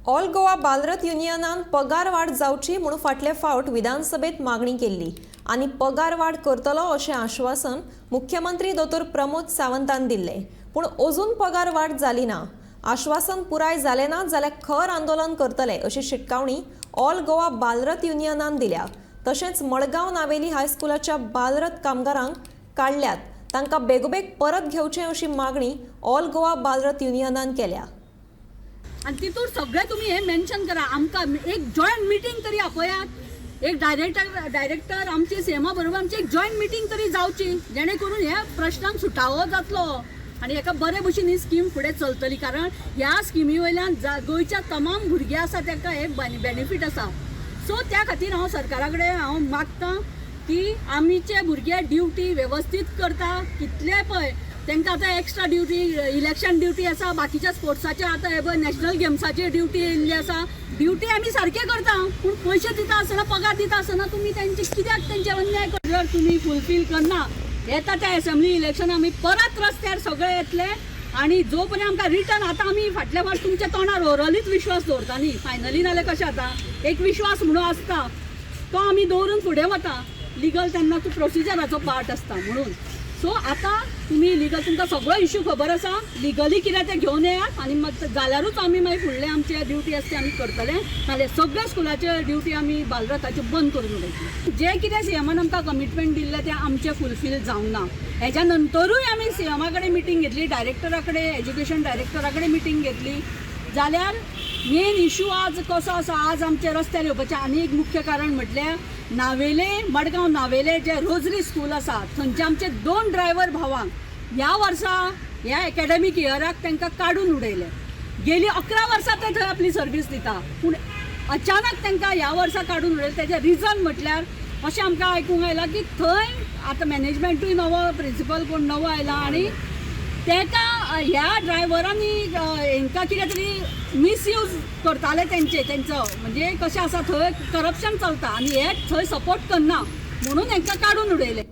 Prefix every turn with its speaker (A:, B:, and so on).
A: All Goa Bal Rath युनियनान पगार वाड जावची म्हणून फाटले फावट विधानसभेत मागणी केल्ली आनी पगार वाड करतलो अशें आश्वासन मुख्यमंत्री दोतोर प्रमोद सावंतान दिल्लें, पूण अजून पगार वाड जाली ना। आश्वासन पुराय जालें ना जाल्यार खर आंदोलन करतले अशी शिटकावणी ऑल गोवा बालरथ युनियनान दिल्या। तशेंच मडगांव नावेली हायस्कुलाच्या बालरथ कामगारांक काडल्यात, तांकां बेगोबेग परत घेवचें अशी मागणी ऑल गोवा बालरथ युनियनान केल्या।
B: आणि तितून सगळे तुम्ही हे मेन्शन करा, आमकां एक जॉईंट मिटींग तरी आपयात, एक डायरेक्टर आमची सीएमा बरोबर आमची एक जॉईंट मिटींग तरी जावची, जेणे करून ह्या प्रश्नांक सुटावो जातलो आणि एका बरे भशेन ही स्कीम फुडें चलतली। कारण ह्या स्किमी वयल्यान गोंयच्या तमाम भुरगे आसा तांकां एक बेनिफीट आसा। सो त्या खातीर हांव सरकारा कडेन मागतां की आमचे भुरगे ड्युटी वेवस्थीत करता, कितले पळय तांकां आतां एक्स्ट्रा ड्युटी, इलेक्शन ड्युटी आसा, बाकीच्या स्पोर्ट्साचे आतां हे नॅशनल गेम्साची ड्युटी येयल्ली आसा, ड्युटी आमी सारखे करता, पूण पयशे दिता आसतना, पगार दिता आसतना तुमी तेंचे कित्याक तेंचे अन्याय जर तुमी फुलफील करना, येता त्या असेंब्ली इलेक्शन आमी परत रस्त्यार सगळे येतले आणि जो पर्यंत आमकां रिटर्न आतां आमी फाटल्या फावट तुमच्या तोंडार ओरलीच विश्वास दवरता न्ही, फायनली नाल्यार कशें जाता, एक विश्वास म्हणून आसता तो आमी दवरून फुडें वता, लिगल तेन्ना तो प्रोसिजराचो पार्ट आसता म्हणून। सो आता तुम्ही लिगल तुमकां सगळो इश्यू खबर आसा, लिगली कितें तें घेवन येयात आनी जाल्यारूच आमी मागीर फुडले आमचे ड्युटी आसता आमी करतले, नाल्यार सगळ्या स्कुलाचे ड्युटी आमी बालरथाचे बंद करून उडयतले। जे कितें सीएमान आमकां कमिटमेंट दिल्ले तें आमचे फुलफील जावंक ना। हेच्या नंतरूय आमी सीएमा कडेन मिटींग घेतली, डायरेक्टरा कडेन, एज्युकेशन डायरेक्टरा कडेन मिटींग घेतली, जाल्यार मेन इश्यू आज कसो आसा, आज आमचे रस्त्यार येवपाचें आनी एक मुख्य कारण म्हटल्यार नावेले, मडगांव नावेले जे रोजरी स्कूल आसा थंयचे आमचे 2 ड्रायव्हर भावांक ह्या वर्सा ह्या एकाडेमीक इयराक तांकां काडून उडयले। गेली 11 वर्सां ते थंय आपली सर्वीस दिता, पूण अचानक तांकां ह्या वर्सा काडून उडयले। तेजें रिजन म्हटल्यार अशें आमकां आयकूंक आयलां की थंय आतां मॅनेजमेंटूय नवो, प्रिंसिपल कोण नवो आयला आनी तेका ह्या ड्रायव्हरांनी हांकां कितें तरी मिसयूज करताले तेंचो, म्हणजे कशें आसा थंय करप्शन चलता आनी हे थंय सपोर्ट करना म्हणून हांकां काडून उडयले।